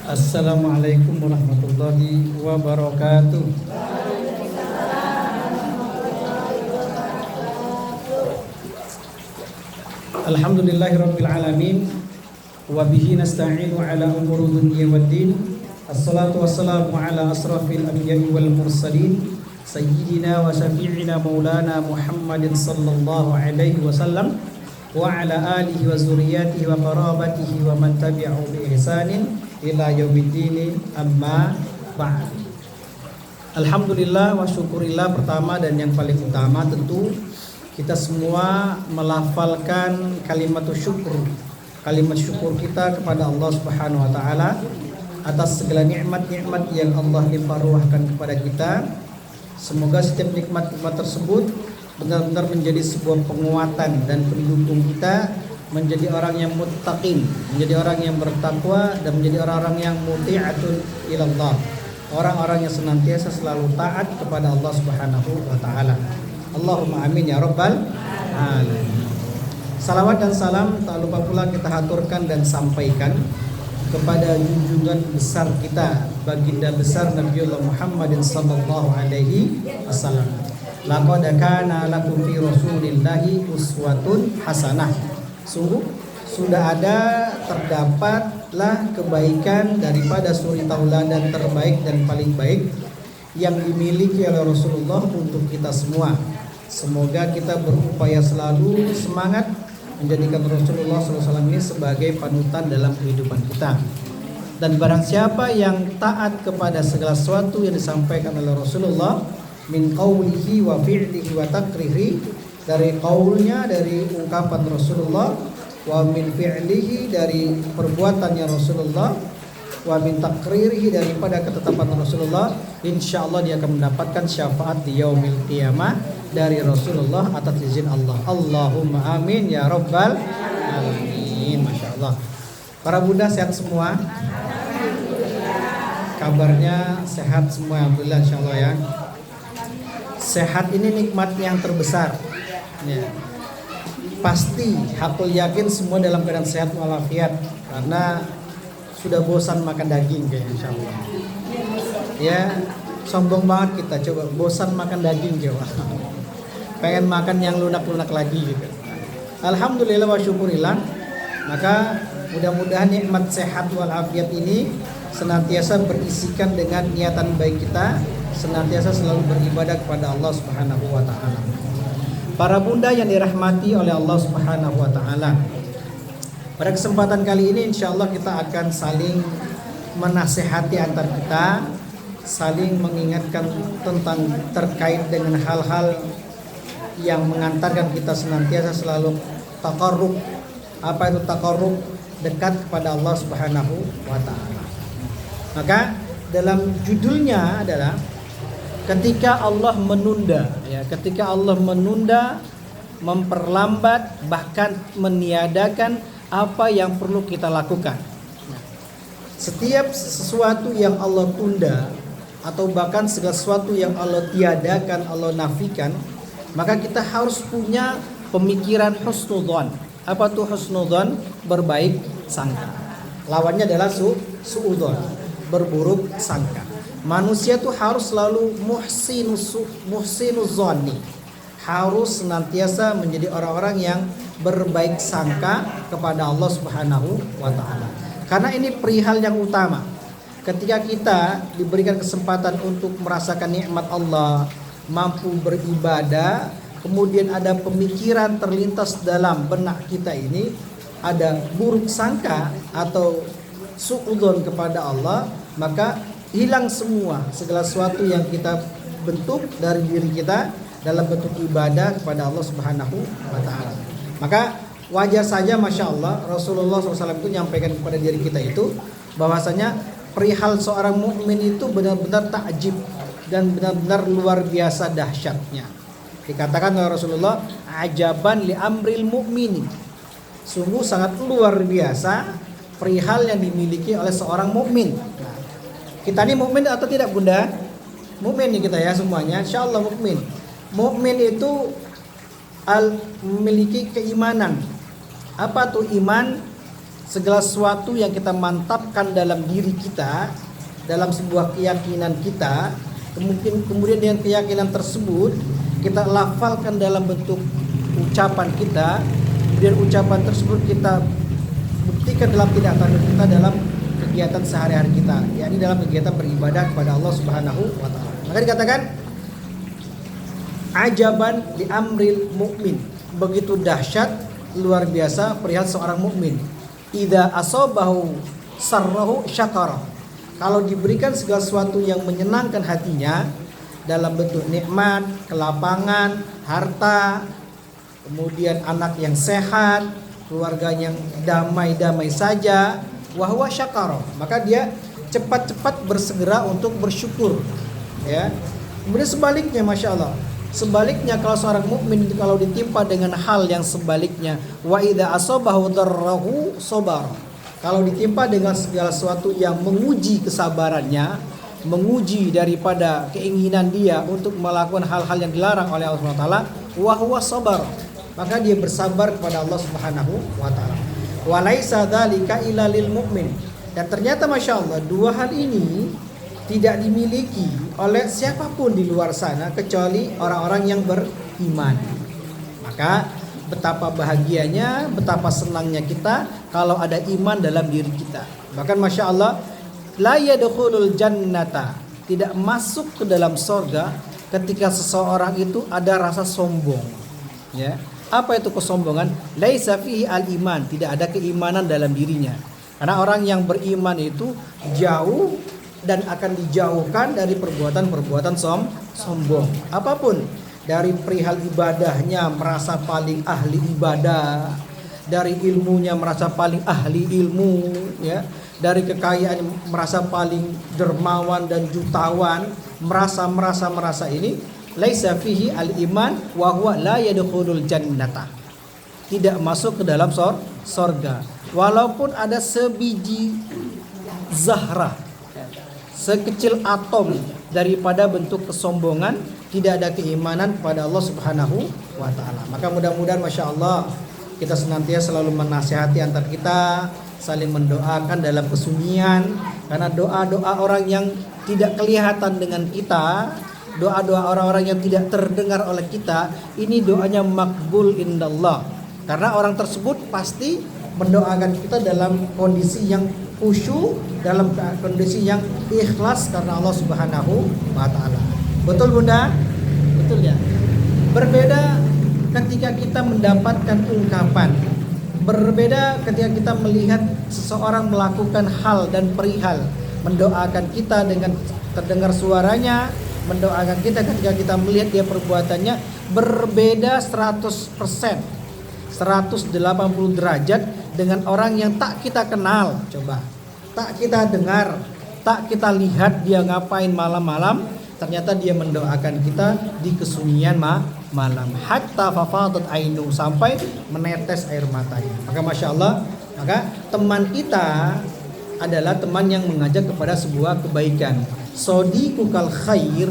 Assalamualaikum warahmatullahi wabarakatuh. Alhamdulillahirabbil alamin wa bihi nasta'inu ala umuri dunya waddin. Assalatu wassalamu ala asrafil anbiya'i wal mursalin sayyidina wa syafi'ina maulana Muhammadin sallallahu alaihi wasallam wa ala alihi wa zurriyyatihi wa qarabatihi wa man tabi'ahu bi ihsanin ila yaumiddin, amma ba'd. Alhamdulillah wa syukurillah, pertama dan yang paling utama tentu kita semua melafalkan kalimat syukur kita kepada Allah Subhanahu wa taala atas segala nikmat-nikmat yang Allah limpahruahkan kepada kita. Semoga setiap nikmat-nikmat tersebut benar-benar menjadi sebuah penguatan dan pendukung kita menjadi orang yang muttaqin, menjadi orang yang bertakwa, dan menjadi orang-orang yang muti'atun ilallah, orang-orang yang senantiasa selalu taat kepada Allah Subhanahu wa taala. Allahumma amin ya rabbal alamin. Salawat dan salam tak lupa pula kita haturkan dan sampaikan kepada junjungan besar kita, baginda besar Nabiullah Muhammadin sallallahu alaihi wasallam. Laqad kana lakum fi rasulillahi uswatun hasanah. Sungguh sudah ada, terdapatlah kebaikan daripada suri tauladan terbaik dan paling baik yang dimiliki oleh Rasulullah untuk kita semua. Semoga kita berupaya selalu semangat menjadikan Rasulullah SAW ini sebagai panutan dalam kehidupan kita. Dan barang siapa yang taat kepada segala sesuatu yang disampaikan oleh Rasulullah min qawlihi wa fi'lihi wa takririhi, dari qaulnya, dari ungkapan Rasulullah, wa min fi'lihi, dari perbuatannya Rasulullah, wa min takririhi, daripada ketetapan Rasulullah, insyaallah dia akan mendapatkan syafaat di yaumil qiyamah dari Rasulullah atas izin Allah. Allahumma amin ya rabbal alamin. Masyaallah. Para bunda sehat semua? Kabarnya sehat semua, alhamdulillah insyaallah ya. Sehat ini nikmat yang terbesar ya. Pasti hakul yakin semua dalam keadaan sehat walafiat, karena sudah bosan makan daging kayaknya insyaallah ya. Sombong banget kita, coba bosan makan daging coba, pengen makan yang lunak-lunak lagi gitu. Alhamdulillah wa syukurillah. Maka mudah-mudahan nikmat sehat walafiat ini senantiasa berisikan dengan niatan baik kita, senantiasa selalu beribadah kepada Allah Subhanahu wa taala. Para bunda yang dirahmati oleh Allah Subhanahu wa taala, pada kesempatan kali ini insyaallah kita akan saling menasehati antar kita, saling mengingatkan tentang terkait dengan hal-hal yang mengantarkan kita senantiasa selalu taqarrub. Apa itu taqarrub? Dekat kepada Allah Subhanahu wa taala. Maka dalam judulnya adalah ketika Allah menunda ya, ketika Allah menunda, memperlambat, bahkan meniadakan apa yang perlu kita lakukan. Setiap sesuatu yang Allah tunda atau bahkan segala sesuatu yang Allah tiadakan, Allah nafikan, maka kita harus punya pemikiran husnudzon. Apa tuh husnudzon? Berbaik sangka. Lawannya adalah suudzon, berburuk sangka. Manusia tuh harus selalu muhsinuzonni, harus senantiasa menjadi orang-orang yang berbaik sangka kepada Allah Subhanahu wa taala. Karena ini perihal yang utama. Ketika kita diberikan kesempatan untuk merasakan nikmat Allah, mampu beribadah, kemudian ada pemikiran terlintas dalam benak kita ini, ada buruk sangka atau suudzon kepada Allah, maka hilang semua segala sesuatu yang kita bentuk dari diri kita dalam bentuk ibadah kepada Allah Subhanahu wa taala. Maka wajar saja, masya Allah, Rasulullah SAW itu menyampaikan kepada diri kita itu bahwasanya perihal seorang mukmin itu benar-benar takjib dan benar-benar luar biasa dahsyatnya. Dikatakan oleh Rasulullah, ajaban li amril mu'mini, sungguh sangat luar biasa perihal yang dimiliki oleh seorang mukmin. Kita ini mukmin atau tidak bunda? Mukmin nih kita ya semuanya, insyaallah mukmin. Mukmin itu memiliki keimanan. Apa tuh iman? segala sesuatu yang kita mantapkan dalam diri kita, dalam sebuah keyakinan kita, kemudian dengan keyakinan tersebut kita lafalkan dalam bentuk ucapan kita, kemudian ucapan tersebut kita buktikan dalam tindakan kita dalam kegiatan sehari-hari kita, yakni dalam kegiatan beribadah kepada Allah Subhanahu wa taala. Maka dikatakan ajaban li amril mukmin, begitu dahsyat, luar biasa perihal seorang mukmin. Idza asabahu sarrahu syakara. Kalau diberikan segala sesuatu yang menyenangkan hatinya dalam bentuk nikmat, kelapangan, harta, kemudian anak yang sehat, keluarga yang damai-damai saja, wahwa syakara, maka dia cepat-cepat bersegera untuk bersyukur, ya. Kemudian sebaliknya, masya Allah, sebaliknya kalau seorang mukmin kalau ditimpa dengan hal yang sebaliknya, wa idza asabahu darrahu sabar, kalau ditimpa dengan segala sesuatu yang menguji kesabarannya, menguji daripada keinginan dia untuk melakukan hal-hal yang dilarang oleh Allah Subhanahu wa taala, wa huwa sabar, maka dia bersabar kepada Allah Subhanahu wa taala. Wa laisa dzalika illa lil mu'min. Dan ternyata masya Allah, dua hal ini tidak dimiliki oleh siapapun di luar sana kecuali orang-orang yang beriman. Maka betapa bahagianya, betapa senangnya kita kalau ada iman dalam diri kita. Bahkan masya Allah, la yadkhulul jannata, tidak masuk ke dalam sorga ketika seseorang itu ada rasa sombong, ya. Apa itu kesombongan? Laisa fihi al-iman, tidak ada keimanan dalam dirinya. Karena orang yang beriman itu jauh dan akan dijauhkan dari perbuatan-perbuatan sombong. Apapun, dari perihal ibadahnya merasa paling ahli ibadah, dari ilmunya merasa paling ahli ilmu, ya. Dari kekayaan merasa paling dermawan dan jutawan, merasa ini laisa fihi al-iman wa huwa la yadkhulul jannata, tidak masuk ke dalam sorga. Walaupun ada sebiji zahra, sekecil atom daripada bentuk kesombongan, tidak ada keimanan kepada Allah Subhanahu wa taala. Maka mudah-mudahan masya Allah kita senantiasa selalu menasihati antar kita, saling mendoakan dalam kesunyian, karena doa-doa orang yang tidak kelihatan dengan kita, doa-doa orang-orang yang tidak terdengar oleh kita, ini doanya makbul indallah. Karena orang tersebut pasti mendoakan kita dalam kondisi yang khusyuk, dalam kondisi yang ikhlas karena Allah Subhanahu wa taala. Betul Bunda? Betul ya? Berbeda ketika kita mendapatkan ungkapan, berbeda ketika kita melihat seseorang melakukan hal dan perihal, mendoakan kita dengan terdengar suaranya, mendoakan kita ketika kita melihat dia perbuatannya, berbeda 100%, 180 derajat dengan orang yang tak kita kenal. Coba, tak kita dengar, tak kita lihat dia ngapain malam-malam, ternyata dia mendoakan kita di kesunyian malam, hatta fafadat ainu, sampai menetes air matanya. Maka masya Allah, maka teman kita adalah teman yang mengajak kepada sebuah kebaikan. Sodikukal khair,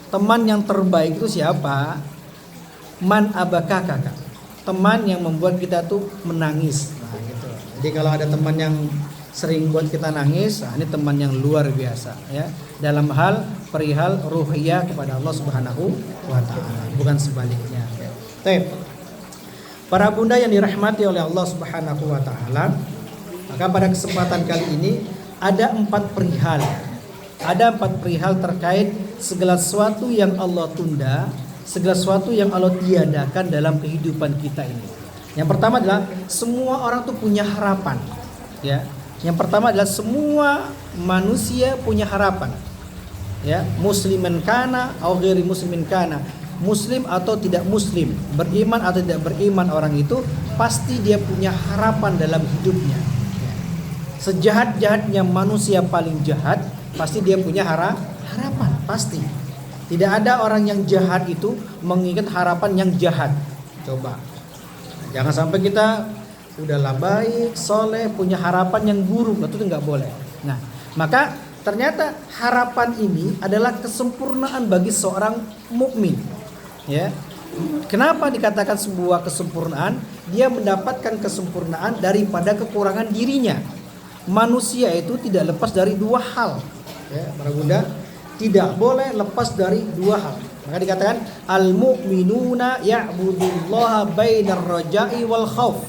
teman yang terbaik itu siapa? Man abakaka, teman yang membuat kita tuh menangis. Nah, gitu. Jadi kalau ada teman yang sering buat kita nangis, nah, ini teman yang luar biasa, ya. Dalam hal perihal ruhiyah kepada Allah Subhanahu wa taala, bukan sebaliknya. Baik. Para bunda yang dirahmati oleh Allah Subhanahu wa taala, maka pada kesempatan kali ini ada 4 perihal. Ada 4 perihal terkait segala sesuatu yang Allah tunda, segala sesuatu yang Allah tiadakan dalam kehidupan kita ini. Yang pertama adalah semua orang tuh punya harapan, ya. Yang pertama adalah semua manusia punya harapan, ya. Musliman kana atau ghairi muslimin kana, muslim atau tidak muslim, beriman atau tidak beriman, orang itu pasti dia punya harapan dalam hidupnya. Sejahat-jahatnya manusia paling jahat, pasti dia punya harapan, pasti. Tidak ada orang yang jahat itu mengingat harapan yang jahat. Coba, jangan sampai kita udahlah baik, soleh, punya harapan yang buruk, itu nggak boleh. Nah, maka ternyata harapan ini adalah kesempurnaan bagi seorang mukmin, ya. Kenapa dikatakan sebuah kesempurnaan? Dia mendapatkan kesempurnaan daripada kekurangan dirinya. Manusia itu tidak lepas dari dua hal. Ya, para bunda, tidak boleh lepas dari dua hal. Maka dikatakan al-mu'minuna ya'budullaha bainar raja'i wal khauf.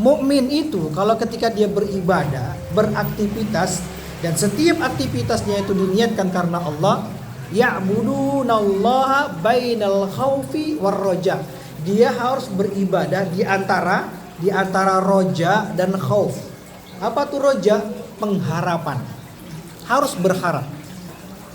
Mukmin itu kalau ketika dia beribadah, beraktivitas, dan setiap aktivitasnya itu diniatkan karena Allah, ya'budunallaha bainal khaufi war raja. Dia harus beribadah di antara roja dan khauf. Apa tuh roja? Pengharapan. Harus berharap.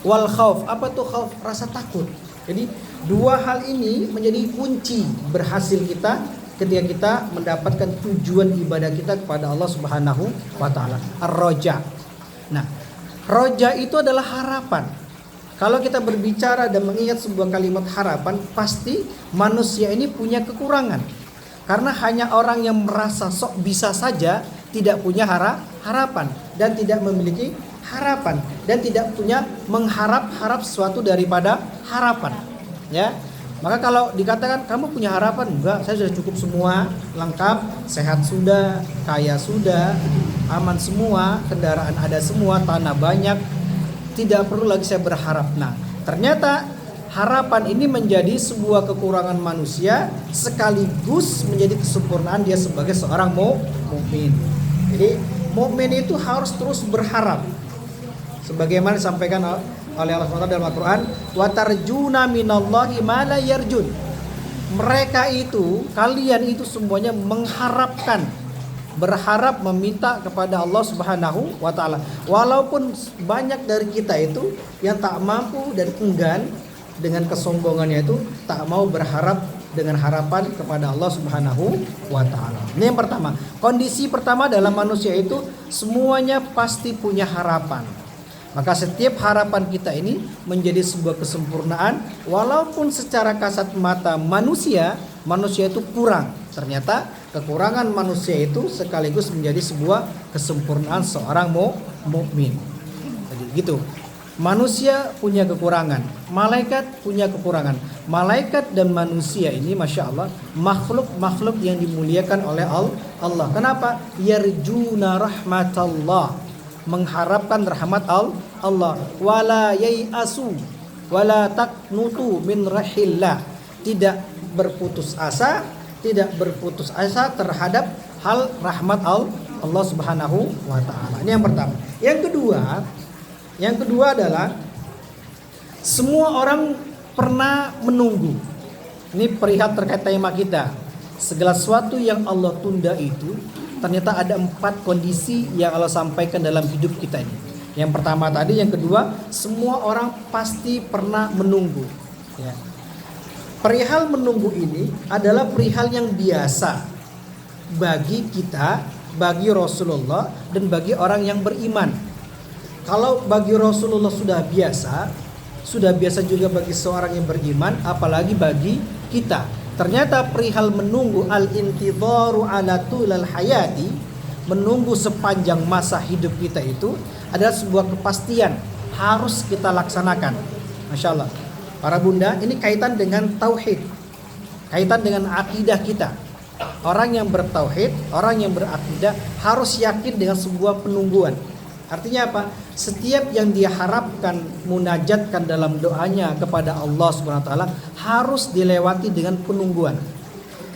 Wal khauf, apa tuh khauf? Rasa takut. Jadi dua hal ini menjadi kunci berhasil kita ketika kita mendapatkan tujuan ibadah kita kepada Allah Subhanahu wa taala. Ar-raja. Nah, roja itu adalah harapan. Kalau kita berbicara dan mengingat sebuah kalimat harapan, pasti manusia ini punya kekurangan. Karena hanya orang yang merasa sok bisa saja tidak punya harapan dan tidak memiliki harapan dan tidak punya mengharap sesuatu daripada harapan, ya. Maka kalau dikatakan kamu punya harapan, enggak, saya sudah cukup semua, lengkap, sehat sudah, kaya sudah, aman semua, kendaraan ada semua, tanah banyak, tidak perlu lagi saya berharap. Nah, ternyata harapan ini menjadi sebuah kekurangan manusia sekaligus menjadi kesempurnaan dia sebagai seorang mukmin. Jadi mukmin itu harus terus berharap. Sebagaimana disampaikan oleh Allah SWT dalam Al-Quran, wa tarjuna minallahi ma la yarjun. Mereka itu, kalian itu semuanya mengharapkan, berharap meminta kepada Allah Subhanahu wa taala. Walaupun banyak dari kita itu yang tak mampu dan enggan dengan kesombongannya itu tak mau berharap dengan harapan kepada Allah Subhanahu wa taala. Ini yang pertama. Kondisi pertama dalam manusia itu semuanya pasti punya harapan. Maka setiap harapan kita ini menjadi sebuah kesempurnaan, walaupun secara kasat mata manusia itu kurang. Ternyata kekurangan manusia itu sekaligus menjadi sebuah kesempurnaan seorang mukmin. Jadi gitu. Manusia punya kekurangan, malaikat punya kekurangan. Malaikat dan manusia ini Masya Allah makhluk yang dimuliakan oleh Allah. Kenapa? Yarjuna rahmatallah, mengharapkan rahmat Allah. Wala yai'asu wala taqnutu min rahillah, tidak berputus asa terhadap hal rahmat Allah Subhanahu wa taala. Ini yang pertama. Yang kedua adalah semua orang pernah menunggu. Ini perihal terkait tema kita. Segala sesuatu yang Allah tunda itu ternyata ada 4 kondisi yang Allah sampaikan dalam hidup kita ini. Yang pertama tadi, yang kedua, semua orang pasti pernah menunggu. Ya. Perihal menunggu ini adalah perihal yang biasa bagi kita, bagi Rasulullah, dan bagi orang yang beriman. Kalau bagi Rasulullah sudah biasa juga bagi seorang yang beriman, apalagi bagi kita. Ternyata perihal menunggu al-intidharu ala tulal hayati, menunggu sepanjang masa hidup kita itu adalah sebuah kepastian harus kita laksanakan. Masya Allah. Para bunda, ini kaitan dengan tauhid, kaitan dengan akidah kita. Orang yang bertauhid, orang yang berakidah harus yakin dengan sebuah penungguan. Artinya apa? Setiap yang dia harapkan, munajatkan dalam doanya kepada Allah Subhanahu wa taala harus dilewati dengan penungguan.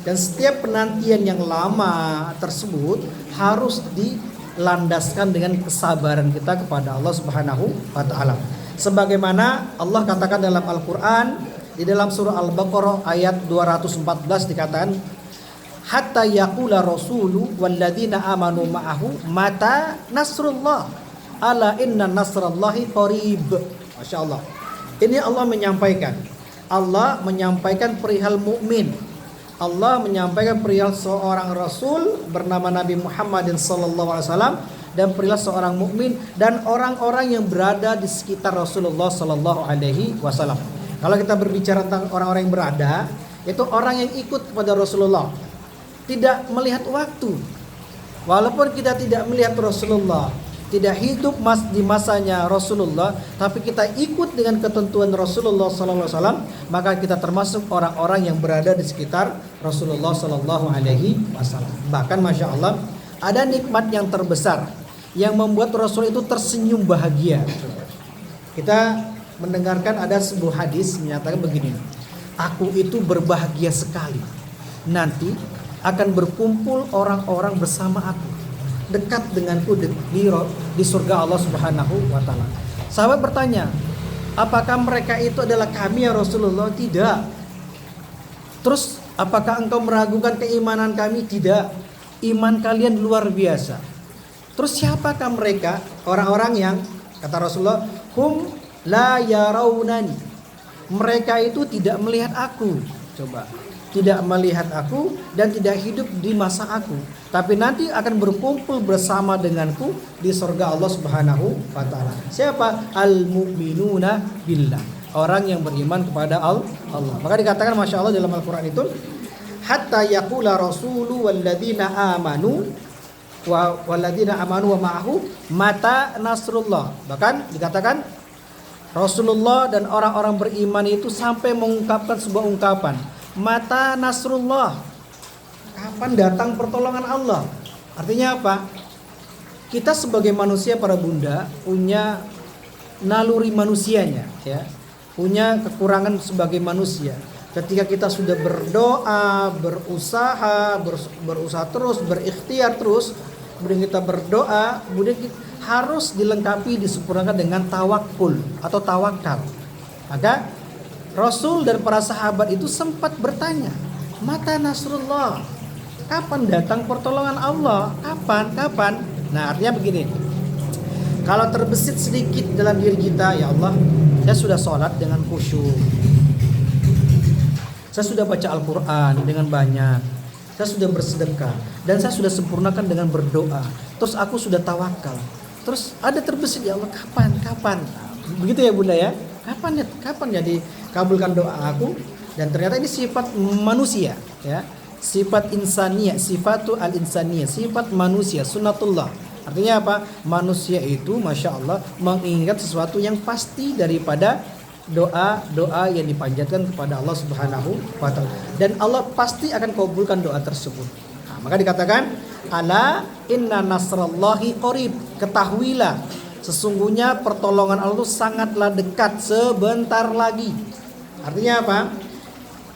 Dan setiap penantian yang lama tersebut harus dilandaskan dengan kesabaran kita kepada Allah Subhanahu wa taala. Sebagaimana Allah katakan dalam Al-Qur'an di dalam surah Al-Baqarah ayat 214 dikatakan, hatta yaqula rasulu walladzina amanu ma'ahu mata nasrullah ala inna nasrallahi qarib. Masya Allah. Ini Allah menyampaikan perihal mukmin. Allah menyampaikan perihal seorang rasul bernama Nabi Muhammadin sallallahu alaihi wasallam dan perihal seorang mukmin dan orang-orang yang berada di sekitar Rasulullah sallallahu alaihi wasallam. Kalau kita berbicara tentang orang-orang yang berada, itu orang yang ikut kepada Rasulullah, tidak melihat waktu. Walaupun kita tidak melihat Rasulullah, tidak hidup di masanya Rasulullah, tapi kita ikut dengan ketentuan Rasulullah SAW, maka kita termasuk orang-orang yang berada di sekitar Rasulullah SAW. Bahkan Masya Allah, ada nikmat yang terbesar yang membuat Rasul itu tersenyum bahagia. Kita mendengarkan ada sebuah hadis menyatakan begini, aku itu berbahagia sekali nanti akan berkumpul orang-orang bersama aku, dekat denganku di surga Allah Subhanahu wa taala. Sahabat bertanya, apakah mereka itu adalah kami ya Rasulullah? Tidak. Terus apakah engkau meragukan keimanan kami? Tidak. Iman kalian luar biasa. Terus siapakah mereka? Orang-orang yang kata Rasulullah, hum la yaraunani. Mereka itu tidak melihat aku. Coba, tidak melihat aku dan tidak hidup di masa aku, tapi nanti akan berkumpul bersama denganku di surga Allah Subhanahu wa taala. Siapa? Al-mu'minuna billah. Orang yang beriman kepada Allah. Maka dikatakan Masya Allah dalam Al-Quran itu, hatta yaqula rasulu walladzina amanu wa ma'ahu mata nasrullah. Bahkan dikatakan Rasulullah dan orang-orang beriman itu sampai mengungkapkan sebuah ungkapan, mata nasrullah, kapan datang pertolongan Allah. Artinya apa? Kita sebagai manusia para bunda punya naluri manusianya, ya, punya kekurangan sebagai manusia. Ketika kita sudah berdoa, berusaha terus, berikhtiar terus, kemudian kita berdoa, kemudian kita harus dilengkapi, disempurnakan dengan tawakul atau tawakal. Maka Rasul dan para sahabat itu sempat bertanya, mata nasrullah, kapan datang pertolongan Allah? Kapan? Nah, artinya begini, kalau terbesit sedikit dalam diri kita, ya Allah, saya sudah sholat dengan khusyuk, saya sudah baca Al-Quran dengan banyak, saya sudah bersedekah, dan saya sudah sempurnakan dengan berdoa, terus aku sudah tawakal, terus ada terbesit, ya Allah, kapan? Begitu ya Bunda ya, kapan ya dikabulkan doa aku? Dan ternyata ini sifat manusia, ya, sifat insaniyah, sifatul al-insaniyah, sifat manusia, sunnatullah. Artinya apa? Manusia itu Masya Allah mengingat sesuatu yang pasti daripada doa yang dipanjatkan kepada Allah Subhanahu wa taala, dan Allah pasti akan kabulkan doa tersebut. Nah, maka dikatakan, ala inna nasrallahi qarib, ketahuilah sesungguhnya pertolongan Allah itu sangatlah dekat, sebentar lagi. Artinya apa?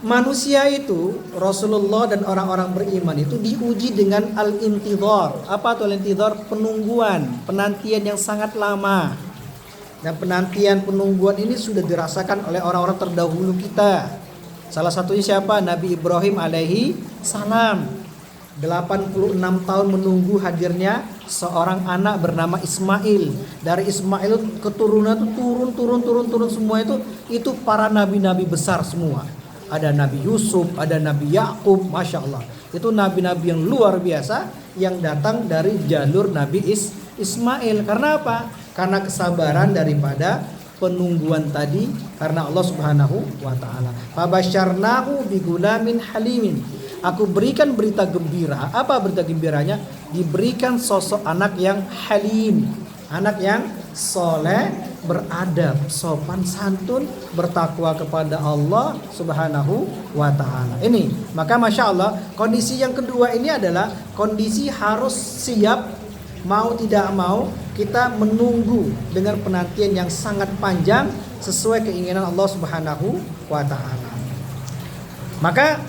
Manusia itu, Rasulullah dan orang-orang beriman itu diuji dengan al-intidhar. Apa itu al-intidhar? Penungguan, penantian yang sangat lama. Dan penungguan ini sudah dirasakan oleh orang-orang terdahulu kita. Salah satunya siapa? Nabi Ibrahim alaihi salam. 86 tahun menunggu hadirnya seorang anak bernama Ismail. Dari Ismail keturunan itu turun semua itu para nabi-nabi besar semua. Ada Nabi Yusuf, ada Nabi Yakub, Masya Allah. Itu nabi-nabi yang luar biasa yang datang dari jalur Nabi Ismail. Karena apa? Karena kesabaran daripada penungguan tadi, karena Allah Subhanahu wa taala. Fabasyarnahu bigulamin halimin. Aku berikan berita gembira. Apa berita gembiranya? Diberikan sosok anak yang halim, anak yang soleh, beradab, sopan santun, bertakwa kepada Allah Subhanahu wa taala. Ini, maka Masya Allah, kondisi yang kedua ini adalah kondisi harus siap, mau tidak mau kita menunggu dengan penantian yang sangat panjang sesuai keinginan Allah Subhanahu wa taala. Maka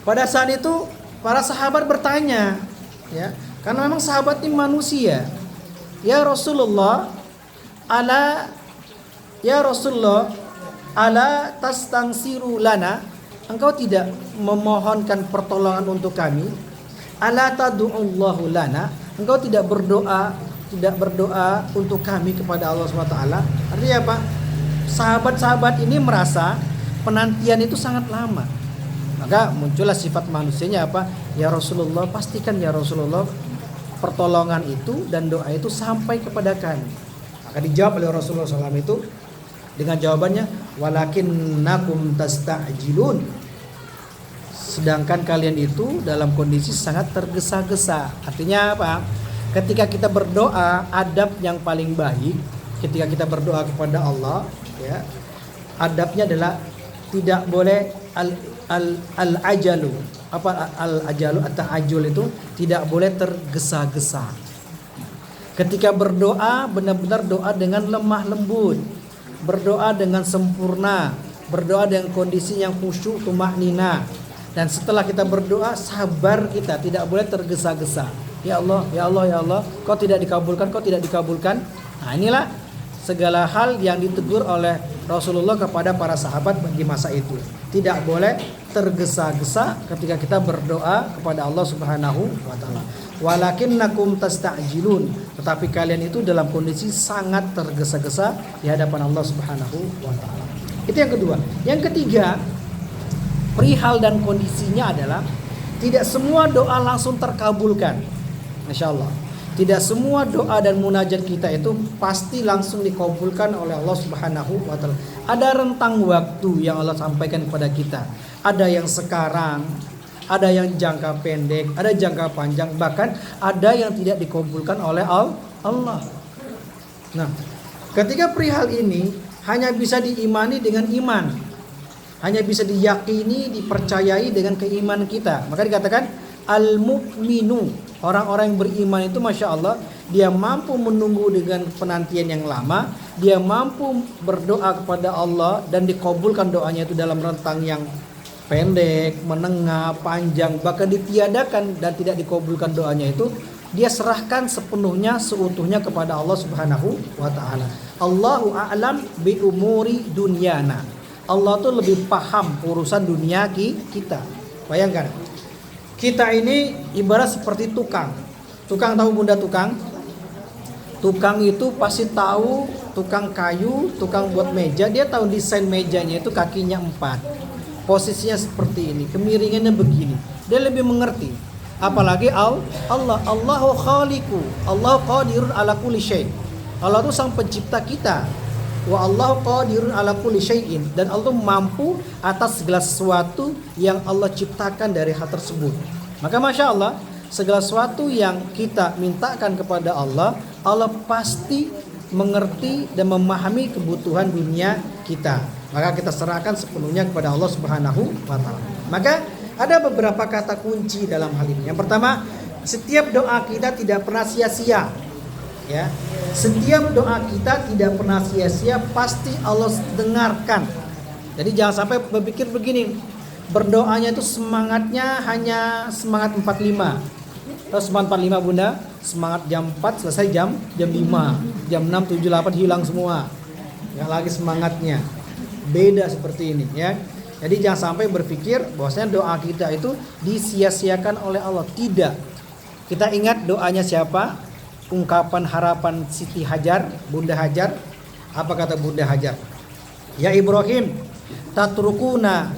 pada saat itu para sahabat bertanya, ya, karena memang sahabat ini manusia. Ya Rasulullah, ala tastangsiru lana, engkau tidak memohonkan pertolongan untuk kami? Ala tadu'ullahu lana, engkau tidak berdoa untuk kami kepada Allah SWT? Artinya apa? Sahabat-sahabat ini merasa penantian itu sangat lama. Maka muncullah sifat manusianya apa? Ya Rasulullah, pastikan ya Rasulullah pertolongan itu dan doa itu sampai kepada kami. Maka dijawab oleh Rasulullah SAW itu dengan jawabannya, walakinnakum tasta'jilun. Sedangkan kalian itu dalam kondisi sangat tergesa-gesa. Artinya apa? ketika kita berdoa, adab yang paling baik ketika kita berdoa kepada Allah, ya, adabnya adalah tidak boleh al ajalu. Apa al ajalu atau ajul itu? Tidak boleh tergesa-gesa. Ketika berdoa, benar-benar doa dengan lemah lembut, berdoa dengan sempurna, berdoa dengan kondisi yang khusyuk, tumaknina. Dan setelah kita berdoa, sabar kita, tidak boleh tergesa-gesa. Ya Allah, ya Allah, ya Allah, kau tidak dikabulkan, kau tidak dikabulkan. Nah, inilah segala hal yang ditegur oleh Rasulullah kepada para sahabat di masa itu. Tidak boleh tergesa-gesa ketika kita berdoa kepada Allah Subhanahu wa taala. Walakinnakum tasta'jilun, tetapi kalian itu dalam kondisi sangat tergesa-gesa di hadapan Allah Subhanahu wa taala. Itu yang kedua. Yang ketiga, perihal dan kondisinya adalah tidak semua doa langsung terkabulkan. Masya Allah. Tidak semua doa dan munajat kita itu pasti langsung dikabulkan oleh Allah Subhanahu wa taala. Ada rentang waktu yang Allah sampaikan kepada kita. Ada yang sekarang, ada yang jangka pendek, ada jangka panjang, bahkan ada yang tidak dikabulkan oleh Allah. Nah, ketika perihal ini hanya bisa diimani dengan iman, hanya bisa diyakini, dipercayai dengan keimanan kita. Maka dikatakan al-mu'minu, orang-orang yang beriman itu Masya Allah, dia mampu menunggu dengan penantian yang lama, dia mampu berdoa kepada Allah dan dikabulkan doanya itu dalam rentang yang pendek, menengah, panjang, bahkan ditiadakan dan tidak dikabulkan doanya itu, dia serahkan sepenuhnya, seutuhnya kepada Allah Subhanahu wa taala. Allahu a'lam bi umuri dunyana. Allah tuh lebih paham urusan dunia kita. Bayangkan, kita ini ibarat seperti tukang. Tukang, tahu bunda tukang? Tukang itu pasti tahu, tukang kayu, tukang buat meja, dia tahu desain mejanya itu kakinya 4. Posisinya seperti ini, kemiringannya begini. Dia lebih mengerti. Apalagi Allah, Allahu khaliqu, Allah qadirun ala kulli syai'. Allah itu sang pencipta kita. Wa Allahu qadirun ala kulli syai'in, dan Allah mampu atas segala sesuatu yang Allah ciptakan dari hal tersebut. Maka Masya Allah, segala sesuatu yang kita mintakan kepada Allah, Allah pasti mengerti dan memahami kebutuhan dunia kita. Maka kita serahkan sepenuhnya kepada Allah Subhanahu wa taala. Maka ada beberapa kata kunci dalam hal ini. Yang pertama, setiap doa kita tidak pernah sia-sia. Ya. Setiap doa kita tidak pernah sia-sia, pasti Allah dengarkan. Jadi jangan sampai berpikir begini, berdoanya itu semangatnya hanya semangat 45. Terus semangat 45 bunda, semangat jam 4 selesai jam 5, jam 6, 7, 8 hilang semua. Enggak lagi semangatnya. Beda seperti ini ya. Jadi jangan sampai berpikir bahwasanya doa kita itu disia-siakan oleh Allah. Tidak. Kita ingat doanya siapa? Ungkapan harapan Siti Hajar, Bunda Hajar. Apa kata Bunda Hajar? Ya Ibrahim, tatrukuna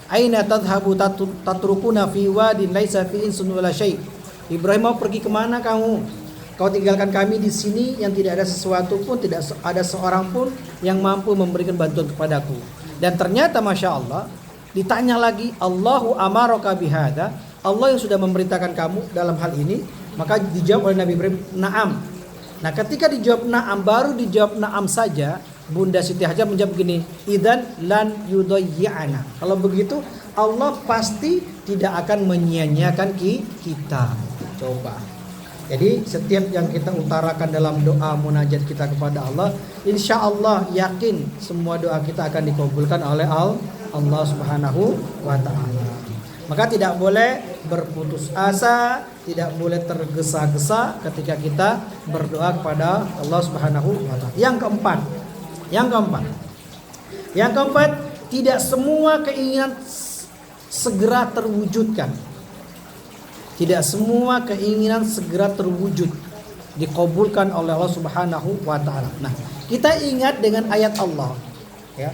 aina tadhhabu tatrukuna fi wadin laisa fi insun wala syai'. Ibrahim, mau pergi kemana kamu? Kau tinggalkan kami di sini yang tidak ada sesuatu pun, tidak ada seorang pun yang mampu memberikan bantuan kepadaku. Dan ternyata Masya Allah, ditanya lagi, Allahu amaraka bihada, Allah yang sudah memerintahkan kamu dalam hal ini. Maka dijawab oleh Nabi Ibrahim, na'am. Nah ketika dijawab na'am, baru dijawab na'am saja, Bunda Siti Hajar menjawab begini, idzan lan yudayyi'ana. Kalau begitu Allah pasti tidak akan menyia-nyiakan kita. Coba. Jadi setiap yang kita utarakan dalam doa munajat kita kepada Allah, insya Allah yakin semua doa kita akan dikabulkan oleh Allah Subhanahu wa taala. Maka tidak boleh berputus asa, tidak boleh tergesa-gesa ketika kita berdoa kepada Allah Subhanahu wa taala. Yang keempat, tidak semua keinginan segera terwujudkan. Tidak semua keinginan segera terwujud, dikabulkan oleh Allah Subhanahu wa taala. Nah, kita ingat dengan ayat Allah, ya.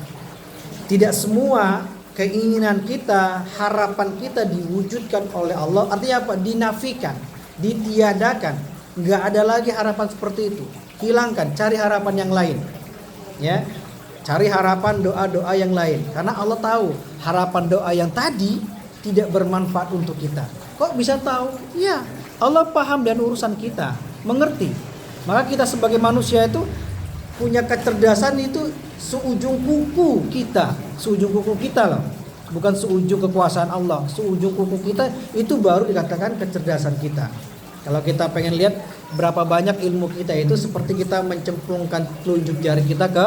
Tidak semua keinginan kita, harapan kita diwujudkan oleh Allah. Artinya apa? Dinafikan, ditiadakan. Enggak ada lagi harapan seperti itu. Hilangkan, cari harapan yang lain. Ya. Cari harapan doa-doa yang lain. Karena Allah tahu harapan doa yang tadi tidak bermanfaat untuk kita. Kok bisa tahu? Ya, Allah paham dan urusan kita. mengerti. Maka kita sebagai manusia itu punya kecerdasan itu seujung kuku kita loh. Bukan seujung kekuasaan Allah, seujung kuku kita itu baru dikatakan kecerdasan kita. Kalau kita pengen lihat berapa banyak ilmu kita itu seperti kita mencemplungkan telunjuk jari kita ke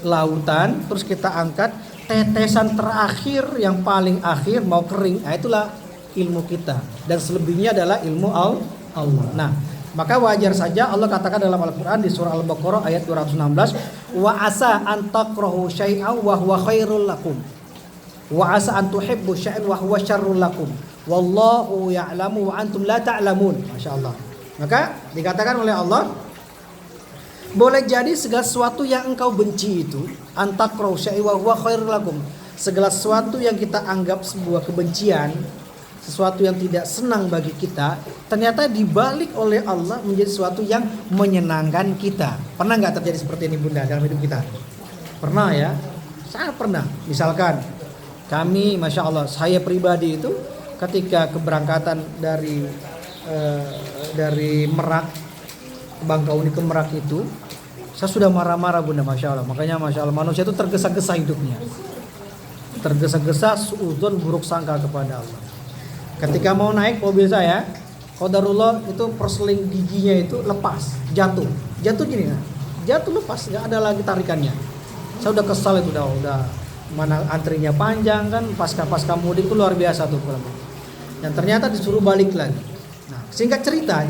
lautan, terus kita angkat tetesan terakhir yang paling akhir mau kering, nah itulah ilmu kita. Dan selebihnya adalah ilmu Allah. Nah, maka wajar saja Allah katakan dalam Al-Quran di surah Al-Baqarah ayat 216, wa asa an takrahu syai'an wa huwa khairul lakum. Wa asa an tuhibbu syai'an wa huwa syarrul lakum. Wallahu ya'lamu wa antum la ta'lamun. Masyaallah. Maka dikatakan oleh Allah, boleh jadi segala sesuatu yang engkau benci itu, antakrahu syai'an wa huwa khairul lakum. Segala sesuatu yang kita anggap sebuah kebencian, sesuatu yang tidak senang bagi kita, ternyata dibalik oleh Allah menjadi sesuatu yang menyenangkan kita. Pernah nggak terjadi seperti ini Bunda dalam hidup kita? Pernah ya? Sangat pernah. Misalkan kami, Masya Allah, saya pribadi itu ketika keberangkatan dari Merak, Bangkauni ke Merak itu, saya sudah marah-marah Bunda, Masya Allah. Makanya Masya Allah, manusia itu tergesa-gesa hidupnya, tergesa-gesa suudzon, buruk sangka kepada Allah. Ketika mau naik mobil saya, qadarullah itu perseling giginya itu lepas, jatuh gini kan, jatuh lepas, nggak ada lagi tarikannya. Saya udah kesal itu, udah mana antrinya panjang kan, pasca mudik itu luar biasa tuh. Dan ternyata disuruh balik lagi. Nah, singkat cerita,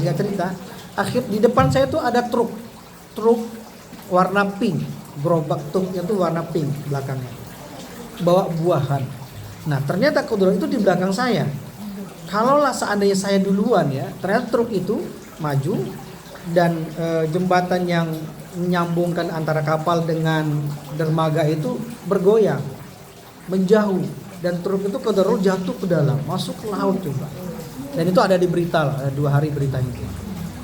akhir di depan saya tuh ada truk warna pink, gerobak truknya tuh warna pink belakangnya, bawa buahan. Nah, ternyata qadarullah itu di belakang saya. Kalaulah seandainya saya duluan ya, ternyata truk itu maju dan jembatan yang menyambungkan antara kapal dengan dermaga itu bergoyang, menjauh, dan truk itu qadarullah jatuh ke dalam, masuk ke laut coba. Dan itu ada di berita lah, ada 2 hari berita itu.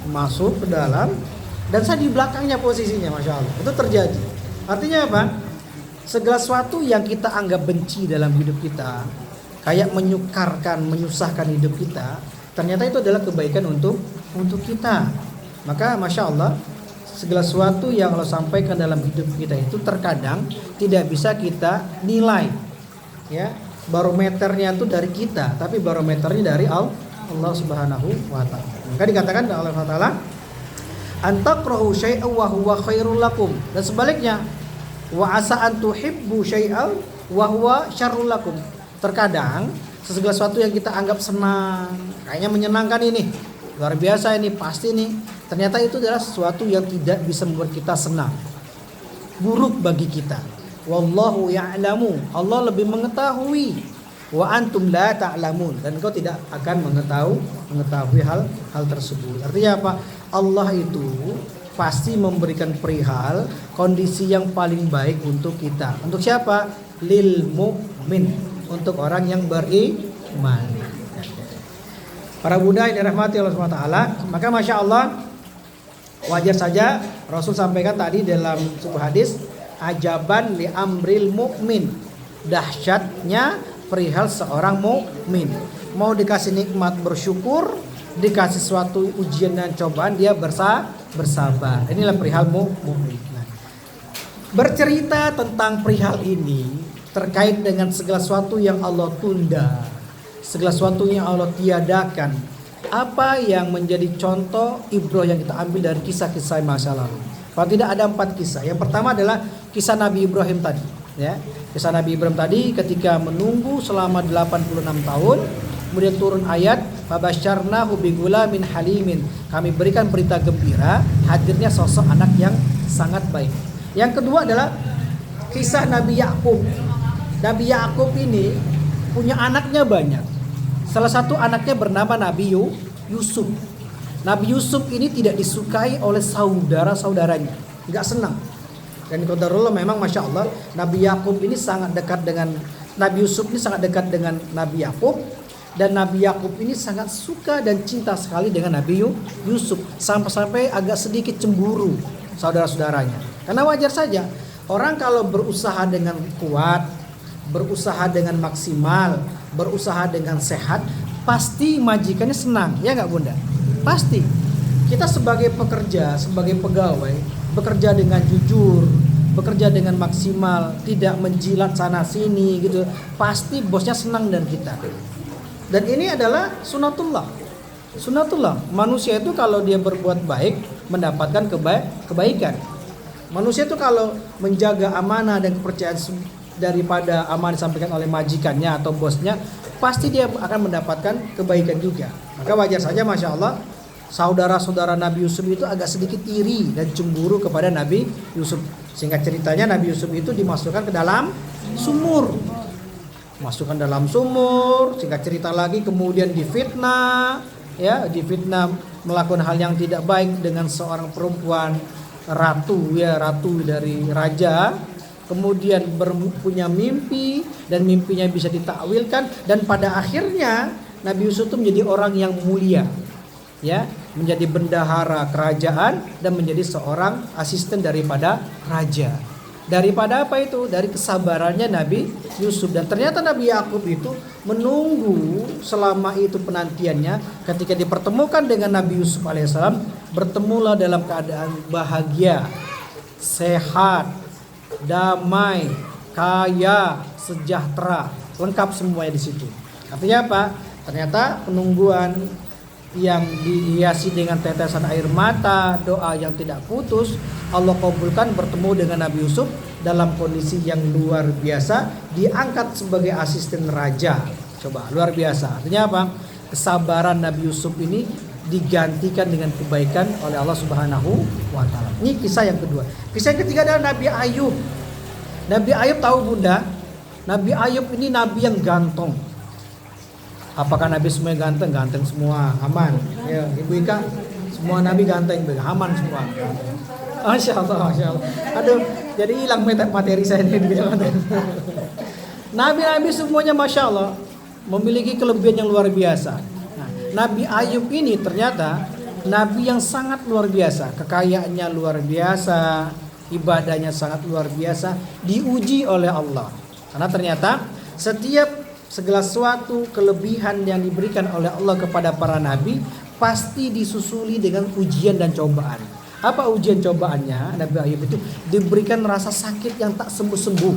Masuk ke dalam dan saya di belakangnya posisinya, Masya Allah. Itu terjadi. Artinya apa? Segala sesuatu yang kita anggap benci dalam hidup kita, kayak menyukarkan, menyusahkan hidup kita, ternyata itu adalah kebaikan untuk kita. Maka Masya Allah, segala sesuatu yang Allah sampaikan dalam hidup kita itu terkadang tidak bisa kita nilai, ya, barometernya itu dari kita, tapi barometernya dari Allah Subhanahu wa ta'ala. Maka dikatakan oleh Allah Ta'ala, antakrahu syai'an wa huwa khairul lakum. Dan sebaliknya, wa asa an tuhibbu syai'an wa huwa syarrul lakum. Terkadang segala sesuatu yang kita anggap senang, kayaknya menyenangkan ini, luar biasa ini, pasti nih, ternyata itu adalah sesuatu yang tidak bisa membuat kita senang, buruk bagi kita. Wallahu ya'lamu, Allah lebih mengetahui, wa antum la ta'lamun, dan engkau tidak akan mengetahui hal tersebut. Artinya apa? Allah itu pasti memberikan perihal kondisi yang paling baik untuk kita. Untuk siapa? Lil mu'min, untuk orang yang beriman. Para Bunda yang dirahmati Allah SWT, maka Masya Allah, wajar saja Rasul sampaikan tadi dalam sebuah hadis, ajaban li amril mu'min, dahsyatnya perihal seorang mukmin. Mau dikasih nikmat bersyukur, dikasih suatu ujian dan cobaan dia bersabar. Inilah perihal mukmin. Nah, bercerita tentang perihal ini terkait dengan segala sesuatu yang Allah tunda, segala sesuatu yang Allah tiadakan. Apa yang menjadi contoh ibrah yang kita ambil dari kisah-kisah masa lalu? Kalau tidak ada 4 kisah. Yang pertama adalah kisah Nabi Ibrahim tadi, ya. Kisah Nabi Ibrahim tadi ketika menunggu selama 86 tahun, kemudian turun ayat, fabasyarnahu bigulamin halimin. Kami berikan berita gembira hadirnya sosok anak yang sangat baik. Yang kedua adalah kisah Nabi Yakub. Nabi Yakub ini punya anaknya banyak. Salah satu anaknya bernama Nabi Yusuf. Nabi Yusuf ini tidak disukai oleh saudara-saudaranya, nggak senang. Dan qadarullah memang Masya Allah, Nabi Yakub ini sangat dekat dengan Nabi Yusuf ini sangat dekat dengan Nabi Yakub, dan Nabi Yakub ini sangat suka dan cinta sekali dengan Nabi Yusuf, sampai-sampai agak sedikit cemburu saudara-saudaranya. Karena wajar saja orang kalau berusaha dengan kuat, berusaha dengan maksimal, berusaha dengan sehat, pasti majikannya senang, ya nggak Bunda? Pasti. Kita sebagai pekerja, sebagai pegawai, bekerja dengan jujur, bekerja dengan maksimal, tidak menjilat sana sini gitu, pasti bosnya senang dan kita. Dan ini adalah sunatullah. Sunatullah. Manusia itu kalau dia berbuat baik mendapatkan kebaikan. Manusia itu kalau menjaga amanah dan kepercayaan daripada amanah disampaikan oleh majikannya atau bosnya, pasti dia akan mendapatkan kebaikan juga. Maka wajar saja, masya Allah, saudara-saudara Nabi Yusuf itu agak sedikit iri dan cemburu kepada Nabi Yusuf. Sehingga ceritanya Nabi Yusuf itu dimasukkan ke dalam sumur. Masukkan dalam sumur, singkat cerita lagi, kemudian difitnah, ya, difitnah melakukan hal yang tidak baik dengan seorang perempuan ratu, ya, ratu dari raja. Kemudian punya mimpi dan mimpinya bisa ditakwilkan, dan pada akhirnya Nabi Yusuf itu menjadi orang yang mulia, ya, menjadi bendahara kerajaan dan menjadi seorang asisten daripada raja. Daripada apa itu? Dari kesabarannya Nabi Yusuf. Dan ternyata Nabi Yakub itu menunggu selama itu penantiannya. Ketika dipertemukan dengan Nabi Yusuf alaihissalam, bertemulah dalam keadaan bahagia, sehat, damai, kaya, sejahtera, lengkap semuanya di situ. Artinya apa? Ternyata penungguan yang dihiasi dengan tetesan air mata, doa yang tidak putus, Allah kabulkan, bertemu dengan Nabi Yusuf dalam kondisi yang luar biasa, diangkat sebagai asisten raja. Coba, luar biasa. Artinya apa? Kesabaran Nabi Yusuf ini digantikan dengan kebaikan oleh Allah Subhanahu wa taala. Ini kisah yang kedua. Kisah yang ketiga adalah Nabi Ayub. Nabi Ayub tahu Bunda? Nabi Ayub ini nabi yang ganteng. Apakah nabi semua ganteng? Ganteng semua, aman. Ya, Ibu Ika, semua nabi ganteng, aman semua. Masya Allah, Masya Allah. Aduh, jadi hilang materi saya ini. Nabi-nabi semuanya Masya Allah memiliki kelebihan yang luar biasa. Nah, Nabi Ayub ini ternyata nabi yang sangat luar biasa. Kekayaannya luar biasa, ibadahnya sangat luar biasa, diuji oleh Allah. Karena ternyata setiap segala sesuatu kelebihan yang diberikan oleh Allah kepada para nabi pasti disusuli dengan ujian dan cobaan. Apa ujian cobaannya? Nabi Ayub itu diberikan rasa sakit yang tak sembuh-sembuh.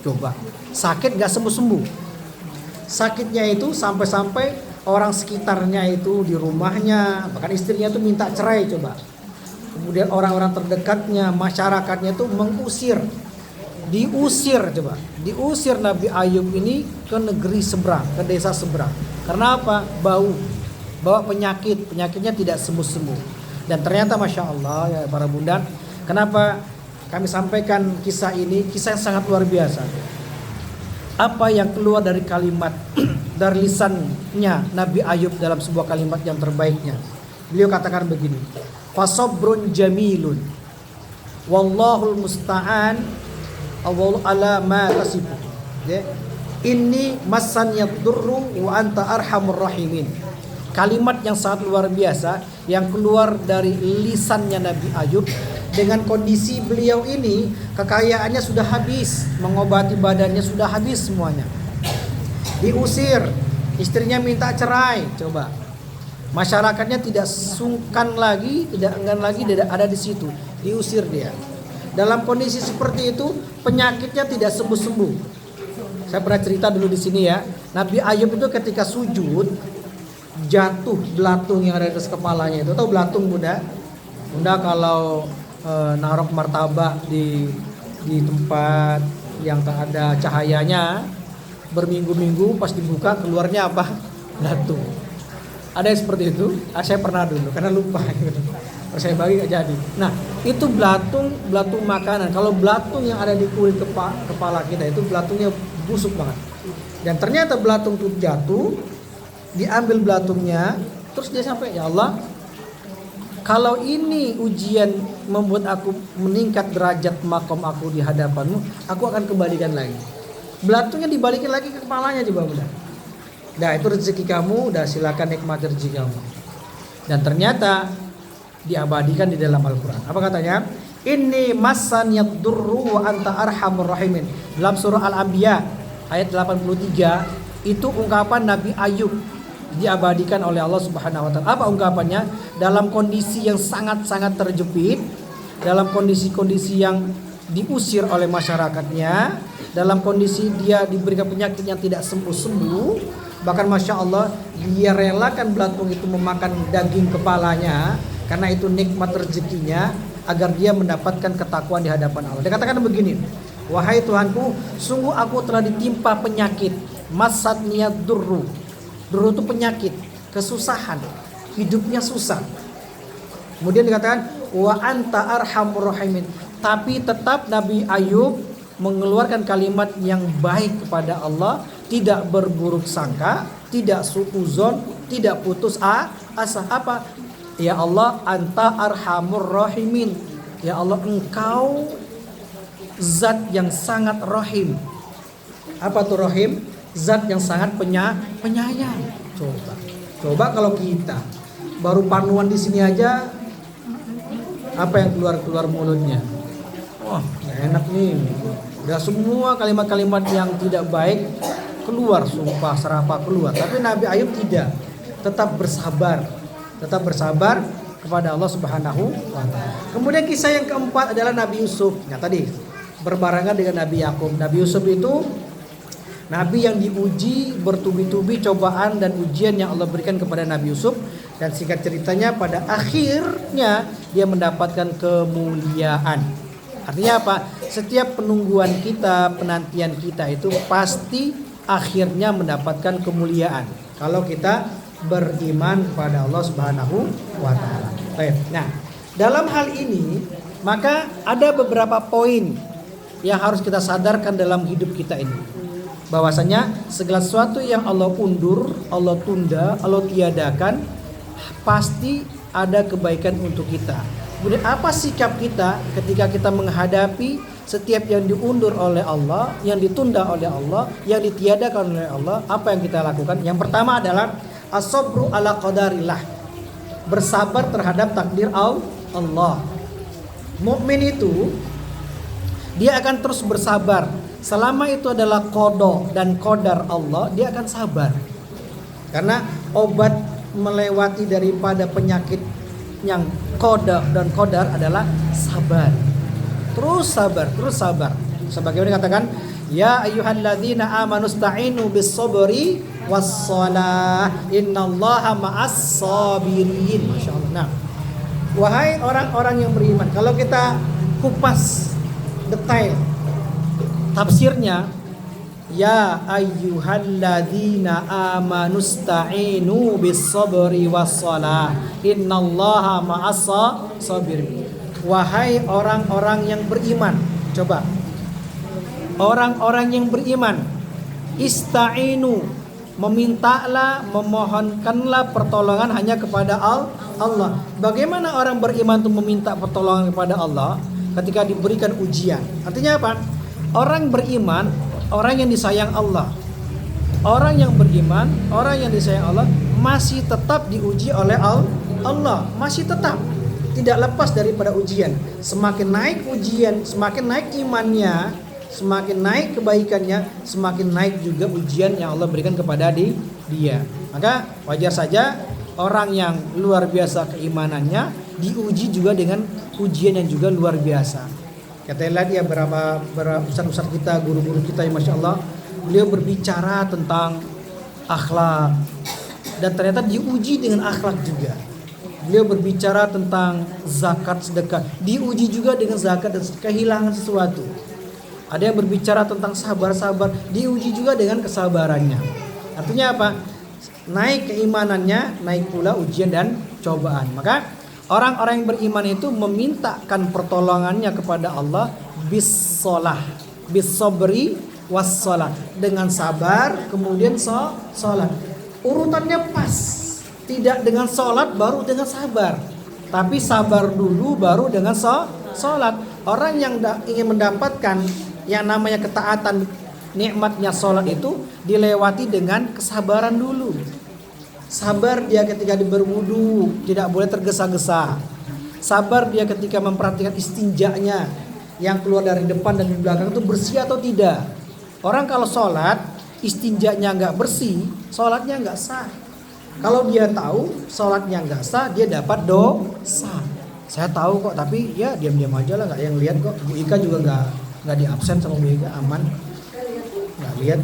Coba, sakit gak sembuh-sembuh. Sakitnya itu sampai-sampai orang sekitarnya itu di rumahnya, bahkan istrinya itu minta cerai, coba. Kemudian orang-orang terdekatnya, masyarakatnya itu mengusir. Diusir, coba. Diusir Nabi Ayub ini ke negeri seberang, ke desa seberang. Karena apa? Bau. Bawa penyakit, penyakitnya tidak sembuh-sembuh. Dan ternyata Masya Allah ya para bunda, kenapa kami sampaikan kisah ini, kisah yang sangat luar biasa. Apa yang keluar dari kalimat, dari lisannya Nabi Ayub dalam sebuah kalimat yang terbaiknya. Beliau katakan begini, fasabrun jamilun, wallahul musta'an, awwalu ala ma tasifu. Inni masan yadurru wa anta arhamur rahimin. Kalimat yang sangat luar biasa yang keluar dari lisannya Nabi Ayub dengan kondisi beliau ini, kekayaannya sudah habis, mengobati badannya sudah habis semuanya. Diusir, istrinya minta cerai, coba. Masyarakatnya tidak sungkan lagi, tidak enggan lagi ada di situ, diusir dia. Dalam kondisi seperti itu, penyakitnya tidak sembuh-sembuh. Saya pernah cerita dulu di sini ya, Nabi Ayub itu ketika sujud jatuh belatung yang ada di atas kepalanya itu. Tahu belatung Bunda? Bunda kalau naruh martabak di tempat yang tak ada cahayanya berminggu-minggu, pas dibuka keluarnya apa? Belatung. Ada yang seperti itu? Saya pernah dulu karena lupa gitu. Saya bagi gak jadi. Nah, itu belatung makanan. Kalau belatung yang ada di kulit kepala kita itu belatungnya busuk banget. Dan ternyata belatung itu jatuh, diambil belatungnya, terus dia sampai, ya Allah, kalau ini ujian membuat aku meningkat derajat makom aku di hadapanmu, aku akan kembalikan lagi. Belatungnya dibalikin lagi ke kepalanya, coba Bunda. Nah, itu rezeki kamu, udah silakan nikmati rezeki kamu. Dan ternyata diabadikan di dalam Al-Quran. Apa katanya? Inni masan yadurru wa anta arhamur rahimin. Dalam surah Al-Anbiya ayat 83 itu ungkapan Nabi Ayub diabadikan oleh Allah Subhanahu wa taala. Apa ungkapannya? Dalam kondisi yang sangat-sangat terjepit, dalam kondisi-kondisi yang diusir oleh masyarakatnya, dalam kondisi dia diberikan penyakit yang tidak sembuh-sembuh, bahkan Masya Allah dia relakan belatung itu memakan daging kepalanya karena itu nikmat rezekinya agar dia mendapatkan ketakwaan di hadapan Allah. Dia katakan begini, wahai Tuhanku, sungguh aku telah ditimpa penyakit, masatnya durru. Durru itu penyakit, kesusahan, hidupnya susah. Kemudian dikatakan wa anta arhamur rahimin. Tapi tetap Nabi Ayub mengeluarkan kalimat yang baik kepada Allah, tidak berburuk sangka, tidak suuzon, tidak putus asa. Apa? Ya Allah, anta arhamur rahimin. Ya Allah, engkau zat yang sangat rahim. Apa tuh rahim? Zat yang sangat penyayang. Coba kalau kita baru panuan di sini aja, apa yang keluar mulutnya? Wah, gak enak nih. Udah semua kalimat-kalimat yang tidak baik keluar, sumpah serapah keluar. Tapi Nabi Ayub tidak, tetap bersabar kepada Allah Subhanahu wa taala. Kemudian kisah yang keempat adalah Nabi Yusuf. Nah, tadi berbarengan dengan Nabi Yakub. Nabi Yusuf itu nabi yang diuji bertubi-tubi cobaan dan ujian yang Allah berikan kepada Nabi Yusuf, dan singkat ceritanya pada akhirnya dia mendapatkan kemuliaan. Artinya apa? Setiap penungguan kita, penantian kita itu pasti akhirnya mendapatkan kemuliaan kalau kita beriman kepada Allah Subhanahu wa taala. Baik. Nah, dalam hal ini maka ada beberapa poin yang harus kita sadarkan dalam hidup kita ini. Bahwasanya segala sesuatu yang Allah undur, Allah tunda, Allah tiadakan, pasti ada kebaikan untuk kita. Kemudian apa sikap kita ketika kita menghadapi setiap yang diundur oleh Allah, yang ditunda oleh Allah, yang ditiadakan oleh Allah? Apa yang kita lakukan? Yang pertama adalah as-sabru ala qadarillah. Bersabar terhadap takdir Allah. Mukmin itu dia akan terus bersabar. Selama itu adalah qada dan qadar Allah, dia akan sabar. Karena obat melewati daripada penyakit yang qada dan qadar adalah sabar. Terus sabar. Sebagaimana dikatakan, ya ayyuhalladzina amanu sta'inu bis-sabri was-shalah innallaha ma'as sabirin. Masyaallah. Nah, wahai orang-orang yang beriman, kalau kita kupas detail tafsirnya, ya ayyuhalladzina amanu sta'inu bis-sabri was-shalah innallaha ma'as sabirin. Wahai orang-orang yang beriman, coba. Orang-orang yang beriman, ista'inu, memintalah, memohonkanlah pertolongan hanya kepada Allah. Bagaimana orang beriman itu meminta pertolongan kepada Allah ketika diberikan ujian? Artinya apa? Orang beriman, orang yang disayang Allah. Orang yang beriman, orang yang disayang Allah masih tetap diuji oleh Allah, masih tetap tidak lepas daripada ujian. Semakin naik ujian, semakin naik imannya, semakin naik kebaikannya, semakin naik juga ujian yang Allah berikan kepada dia. Maka wajar saja orang yang luar biasa keimanannya diuji juga dengan ujian yang juga luar biasa. Katakanlah dia berapa ustaz-ustaz kita, guru-guru kita yang Masya Allah, beliau berbicara tentang akhlak, dan ternyata diuji dengan akhlak juga. Beliau berbicara tentang zakat sedekah, diuji juga dengan zakat dan kehilangan sesuatu. Ada yang berbicara tentang sabar, diuji juga dengan kesabarannya. Artinya apa? Naik keimanannya, naik pula ujian dan cobaan. Maka orang-orang yang beriman itu memintakan pertolongannya kepada Allah bis-shalah, bis-sabri was-shalah, dengan sabar kemudian salat. Urutannya pas. Tidak dengan sholat baru dengan sabar, tapi sabar dulu baru dengan sholat. Orang yang ingin mendapatkan yang namanya ketaatan, nikmatnya sholat itu dilewati dengan kesabaran dulu. Sabar dia ketika berwudu, tidak boleh tergesa-gesa. Sabar dia ketika memperhatikan istinjanya, yang keluar dari depan dan di belakang itu bersih atau tidak. Orang kalau sholat istinjanya nggak bersih, sholatnya nggak sah. Kalau dia tahu sholatnya nggak sah, dia dapat dosa. Saya tahu kok, tapi ya diam-diam aja lah, nggak yang lihat kok. Bu Ika juga nggak di absen sama Bu Ika, aman, nggak lihat.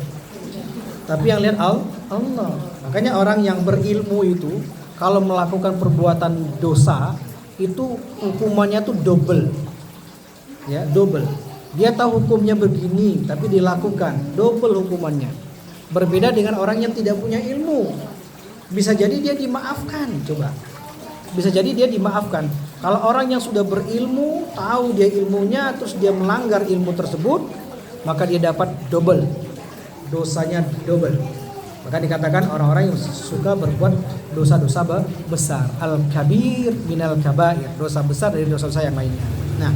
Tapi yang lihat Allah. Makanya orang yang berilmu itu kalau melakukan perbuatan dosa itu hukumannya tuh double, ya double. Dia tahu hukumnya begini, tapi dilakukan, double hukumannya. Berbeda dengan orang yang tidak punya ilmu. Bisa jadi dia dimaafkan, coba. Bisa jadi dia dimaafkan. Kalau orang yang sudah berilmu, tahu dia ilmunya, terus dia melanggar ilmu tersebut, maka dia dapat double, dosanya double. Maka dikatakan orang-orang yang suka berbuat dosa-dosa besar, al-kabir minal kabair, dosa besar dari dosa-dosa yang lainnya. Nah,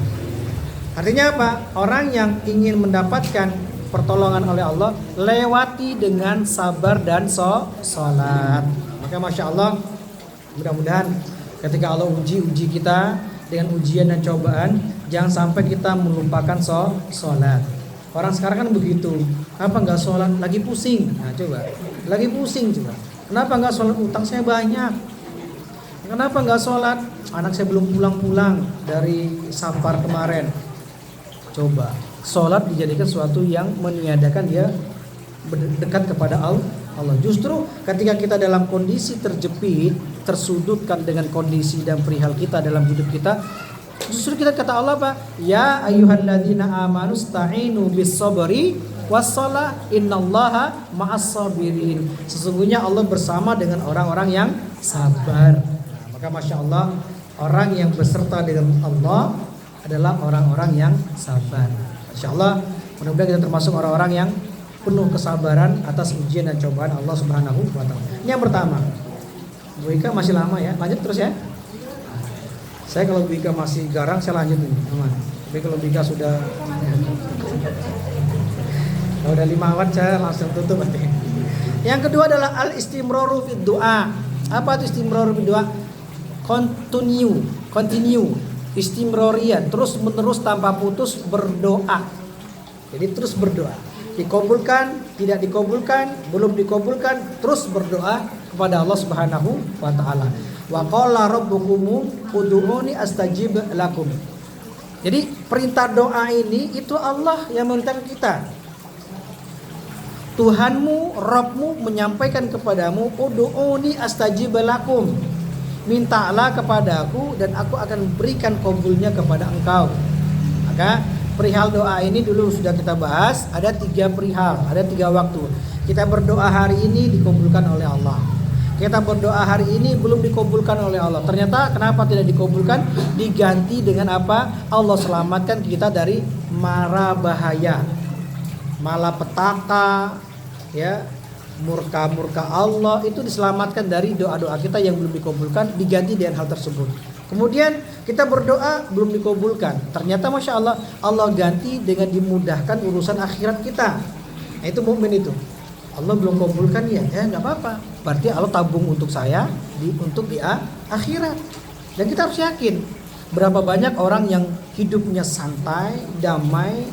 artinya apa? Orang yang ingin mendapatkan pertolongan oleh Allah, lewati dengan sabar dan sholat. Maka Masya Allah, mudah-mudahan ketika Allah uji kita dengan ujian dan cobaan, jangan sampai kita melupakan sholat. Orang sekarang kan begitu, apa nggak sholat? Lagi pusing. Nah coba, lagi pusing coba. Kenapa nggak sholat? Utang saya banyak. Kenapa nggak sholat? Anak saya belum pulang-pulang dari safar kemarin. Coba, sholat dijadikan sesuatu yang meniadakan dia dekat kepada Allah. Justru ketika kita dalam kondisi terjepit, tersudutkan dengan kondisi dan perihal kita dalam hidup kita, justru kita kata Allah apa? Ya ayyuhalladzina amanu sta'inu bis sabri wassalah innallaha ma'as sabirin. Sesungguhnya Allah bersama dengan orang-orang yang sabar. Maka Masya Allah, orang yang beserta dengan Allah adalah orang-orang yang sabar. Insya Allah, mudah-mudahan kita termasuk orang-orang yang penuh kesabaran atas ujian dan cobaan Allah Subhanahu wa Ta'ala. Ini yang pertama. Bu Ika masih lama ya, lanjut terus ya. Saya kalau Bu Ika masih garang, saya lanjut ini, aman. Tapi kalau Bu Ika sudah kalau udah 5 watt, saya langsung tutup nanti. Yang kedua adalah al-istimraru fid du'a. Apa itu istimraru fid du'a? Continue. Istimroriyah, terus menerus tanpa putus berdoa. Jadi terus berdoa. Dikabulkan, tidak dikabulkan, belum dikabulkan, terus berdoa kepada Allah Subhanahu wa Ta'ala. Wa qala rabbukum ud'uni astajib lakum. Jadi perintah doa ini itu Allah yang memerintahkan kita. Tuhanmu, Rabbmu menyampaikan kepadamu, ud'uni astajib lakum. Mintalah kepadaku dan aku akan berikan kabulnya kepada engkau. Maka perihal doa ini dulu sudah kita bahas. Ada 3 perihal, ada 3 waktu. Kita berdoa hari ini dikabulkan oleh Allah. Kita berdoa hari ini belum dikabulkan oleh Allah. Ternyata kenapa tidak dikabulkan? Diganti dengan apa? Allah selamatkan kita dari mara bahaya, malapetaka, ya, murka Allah, itu diselamatkan dari doa-doa kita yang belum dikabulkan, diganti dengan hal tersebut. Kemudian kita berdoa belum dikabulkan, ternyata Masya Allah, Allah ganti dengan dimudahkan urusan akhirat kita. Nah, itu mukmin itu. Allah belum kabulkan ya nggak apa-apa. Berarti Allah tabung untuk saya untuk di akhirat. Dan kita harus yakin, berapa banyak orang yang hidupnya santai, damai,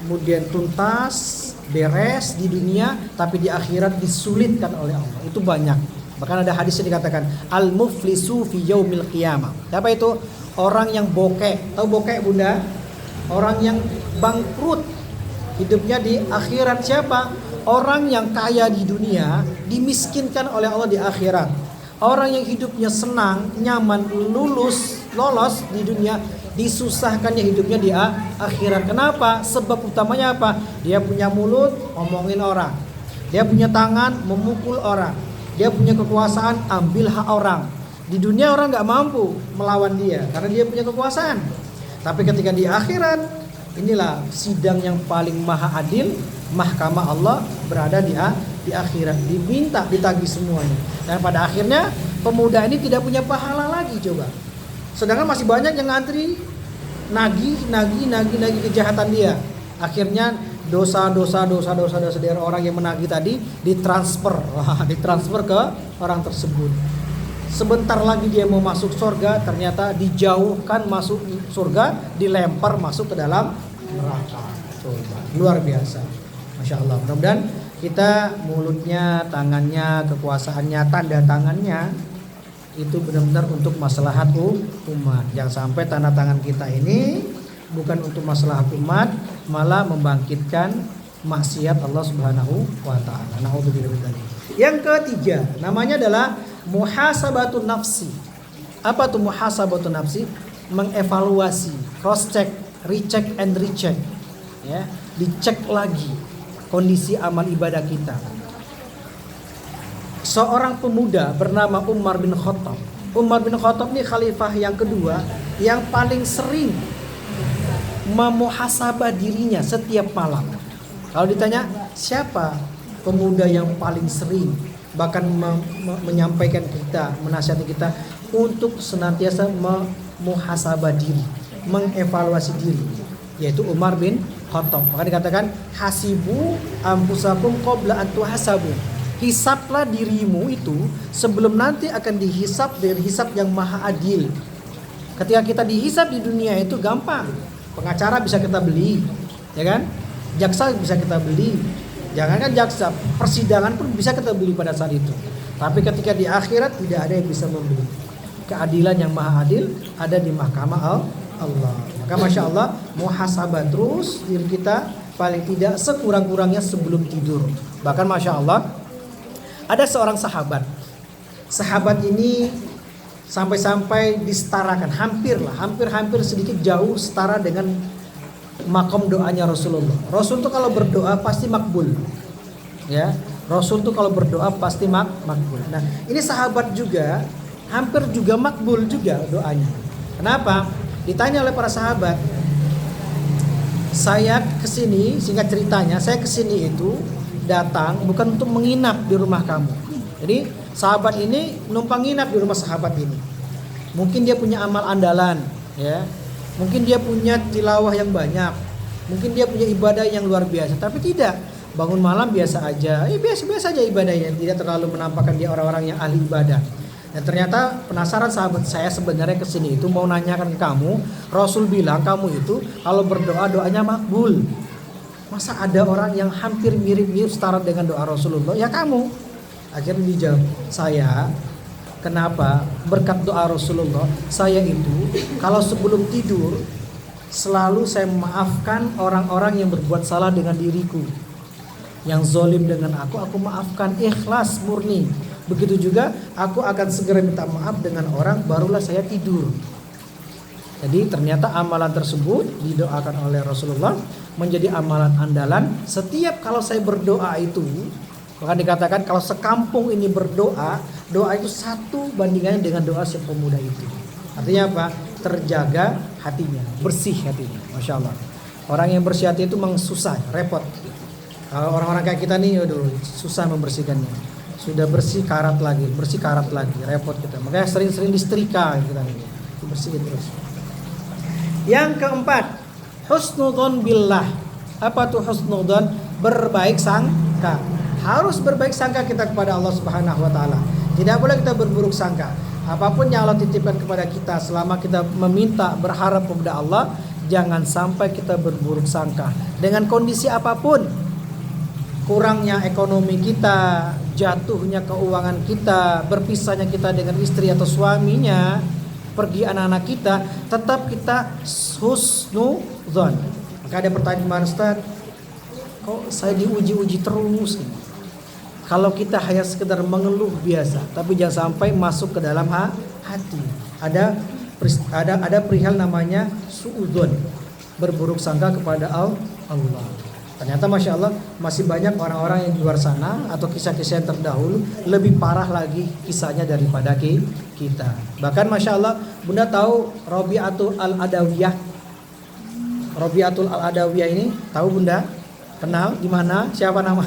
kemudian tuntas, beres di dunia, tapi di akhirat disulitkan oleh Allah. Itu banyak. Bahkan ada hadis yang dikatakan al-muflisu fi yaumil qiyamah. Apa itu? Orang yang bokek. Tahu bokek, Bunda? Orang yang bangkrut hidupnya di akhirat. Siapa? Orang yang kaya di dunia dimiskinkan oleh Allah di akhirat. Orang yang hidupnya senang, nyaman, lolos di dunia, disusahkannya hidupnya di akhirat. Kenapa? Sebab utamanya apa? Dia punya mulut ngomongin orang, dia punya tangan memukul orang, dia punya kekuasaan ambil hak orang. Di dunia orang nggak mampu melawan dia karena dia punya kekuasaan. Tapi ketika di akhirat, inilah sidang yang paling maha adil, mahkamah Allah berada di akhirat, diminta ditagih semuanya. Dan pada akhirnya pemuda ini tidak punya pahala lagi, coba. Sedangkan masih banyak yang ngantri nagih kejahatan dia. Akhirnya dosa dari orang yang menagih tadi ditransfer ke orang tersebut. Sebentar lagi dia mau masuk surga, ternyata dijauhkan masuk surga, dilempar masuk ke dalam neraka. Coba, luar biasa. Masya Allah. Mudah-mudahan Kita mulutnya, tangannya, kekuasaannya, tanda tangannya itu benar-benar untuk maslahat umat. Jangan sampai tanda tangan kita ini bukan untuk maslahat umat, malah membangkitkan maksiat Allah Subhanahu wa taala. Nauzubillah min dzalik. Yang ketiga, namanya adalah muhasabatun nafsi. Apa tuh muhasabatun nafsi? Mengevaluasi, cross check, recheck and recheck. Ya, dicek lagi kondisi amal ibadah kita. Seorang pemuda bernama Umar bin Khattab. Umar bin Khattab ini khalifah yang kedua yang paling sering memuhasabah dirinya setiap malam. Kalau ditanya siapa pemuda yang paling sering bahkan menyampaikan kita, menasihati kita untuk senantiasa memuhasabah diri, mengevaluasi diri, yaitu Umar bin Khattab. Maka dikatakan hasibu anfusakum qabla an tuhasabu. Hisaplah dirimu itu sebelum nanti akan dihisap dari hisap yang maha adil. Ketika kita dihisap di dunia itu gampang. Pengacara bisa kita beli, ya kan? Jaksa bisa kita beli. Jangankan jaksa, persidangan pun bisa kita beli pada saat itu. Tapi ketika di akhirat tidak ada yang bisa membeli. Keadilan yang maha adil ada di mahkamah Allah. Maka Masya Allah, muhasabah terus diri kita, paling tidak sekurang-kurangnya sebelum tidur. Bahkan Masya Allah, ada seorang sahabat. Sahabat ini sampai-sampai disetarakan, hampir sedikit jauh setara dengan makom doanya Rasulullah. Rasul tuh kalau berdoa pasti makbul. Ya, Rasul tuh kalau berdoa pasti makbul. Nah, ini sahabat juga hampir juga makbul juga doanya. Kenapa? Ditanya oleh para sahabat, saya kesini, singkat ceritanya, saya kesini itu datang bukan untuk menginap di rumah kamu. Jadi sahabat ini numpang nginap di rumah sahabat ini. Mungkin dia punya amal andalan, ya. Mungkin dia punya tilawah yang banyak. Mungkin dia punya ibadah yang luar biasa. Tapi tidak, bangun malam biasa aja. Biasa-biasa aja ibadahnya, tidak terlalu menampakkan dia orang-orang yang ahli ibadah. Dan ternyata penasaran sahabat saya sebenarnya kesini itu mau nanyakan ke kamu. Rasul bilang kamu itu kalau berdoa doanya makbul. Masa ada orang yang hampir mirip-mirip setara dengan doa Rasulullah? Ya kamu. Akhirnya dijawab, saya kenapa berkat doa Rasulullah, saya itu kalau sebelum tidur selalu saya memaafkan orang-orang yang berbuat salah dengan diriku. Yang zalim dengan aku maafkan, ikhlas murni. Begitu juga aku akan segera minta maaf dengan orang, barulah saya tidur. Jadi ternyata amalan tersebut didoakan oleh Rasulullah menjadi amalan andalan. Setiap kalau saya berdoa itu, bahkan dikatakan kalau sekampung ini berdoa, doa itu satu bandingannya dengan doa si pemuda itu. Artinya apa? Terjaga hatinya, bersih hatinya. Masya Allah. Orang yang bersih hati itu memang susah, repot. Kalau orang-orang kayak kita nih, aduh, susah membersihkannya. Sudah bersih karat lagi, repot kita. Makanya sering-sering disetrika kita nih, dibersihin terus. Yang keempat, husnudzon billah. Apa tuh husnudzon? Berbaik sangka. Harus berbaik sangka kita kepada Allah Subhanahu wa taala. Tidak boleh kita berburuk sangka. Apapun yang Allah titipkan kepada kita, selama kita meminta, berharap kepada Allah, jangan sampai kita berburuk sangka. Dengan kondisi apapun, kurangnya ekonomi kita, jatuhnya keuangan kita, berpisahnya kita dengan istri atau suaminya, pergi anak-anak kita, tetap kita husnudzon. Maka ada pertanyaan, Ustaz, kok saya diuji-uji terus ini? Kalau kita hanya sekedar mengeluh biasa, tapi jangan sampai masuk ke dalam hati. Ada perihal namanya suudzon, berburuk sangka kepada Allah. Ternyata Masya Allah masih banyak orang-orang yang di luar sana atau kisah-kisah yang terdahulu lebih parah lagi kisahnya daripada kita. Bahkan Masya Allah, Bunda tahu Rabi'atul Al-Adawiyah? Rabi'atul Al-Adawiyah ini tahu Bunda? Kenal? Di mana? Siapa nama?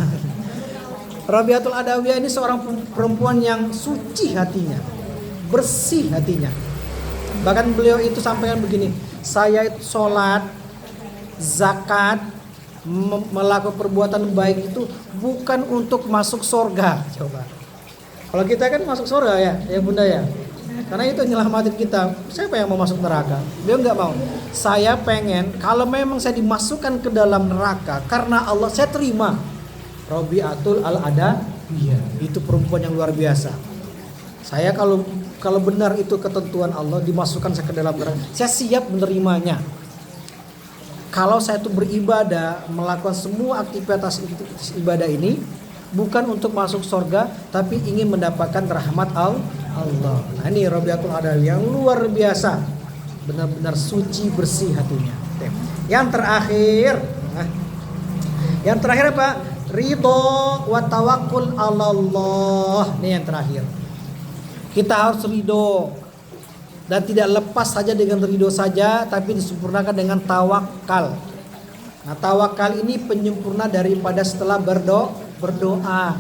Rabi'atul Adawiyah ini seorang perempuan yang suci hatinya, bersih hatinya. Bahkan beliau itu sampaikan begini, saya sholat, zakat, melakukan perbuatan baik itu bukan untuk masuk surga. Coba. Kalau kita kan masuk surga ya Bunda ya. Karena itu nyelamatin kita. Siapa yang mau masuk neraka? Beliau nggak mau. Saya pengen kalau memang saya dimasukkan ke dalam neraka karena Allah, saya terima. Rabi'atul Al-Adawiyah. Itu perempuan yang luar biasa. Saya kalau benar itu ketentuan Allah, dimasukkan saya ke dalam neraka, saya siap menerimanya. Kalau saya itu beribadah, melakukan semua aktivitas ibadah ini bukan untuk masuk surga, tapi ingin mendapatkan rahmat Allah. Nah, ini Rabi'atul Adawiyah yang luar biasa, benar-benar suci bersih hatinya. Yang terakhir apa? Ridho wa tawakkul 'ala Allah. Ini yang terakhir. Kita harus ridho dan tidak lepas saja dengan ridho saja, tapi disempurnakan dengan tawakal. Nah, tawakal ini penyempurna daripada setelah berdoa.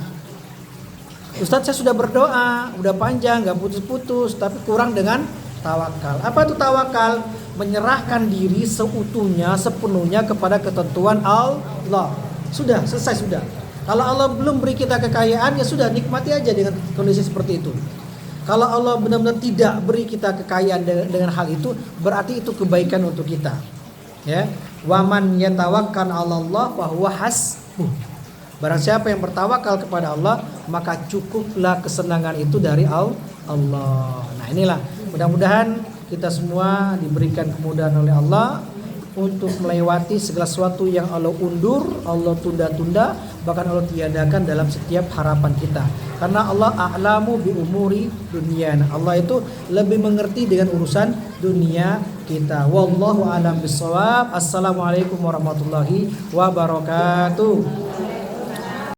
Ustadz, saya sudah berdoa, udah panjang, nggak putus-putus, tapi kurang dengan tawakal. Apa itu tawakal? Menyerahkan diri seutuhnya, sepenuhnya kepada ketentuan Allah. Sudah, selesai sudah. Kalau Allah belum beri kita kekayaan, ya sudah, nikmati aja dengan kondisi seperti itu. Kalau Allah benar-benar tidak beri kita kekayaan dengan hal itu, berarti itu kebaikan untuk kita. Ya, waman yatawakkal 'ala Allah fa huwa hasbuh. Barang siapa yang bertawakal kepada Allah, maka cukuplah kesenangan itu dari Allah. Nah, inilah mudah-mudahan kita semua diberikan kemudahan oleh Allah untuk melewati segala sesuatu yang Allah undur, Allah tunda-tunda, bahkan Allah tiadakan dalam setiap harapan kita. Karena Allah a'lamu bi umuri dunia. Allah itu lebih mengerti dengan urusan dunia kita. Wallahu a'lam bissawab. Assalamualaikum warahmatullahi wabarakatuh.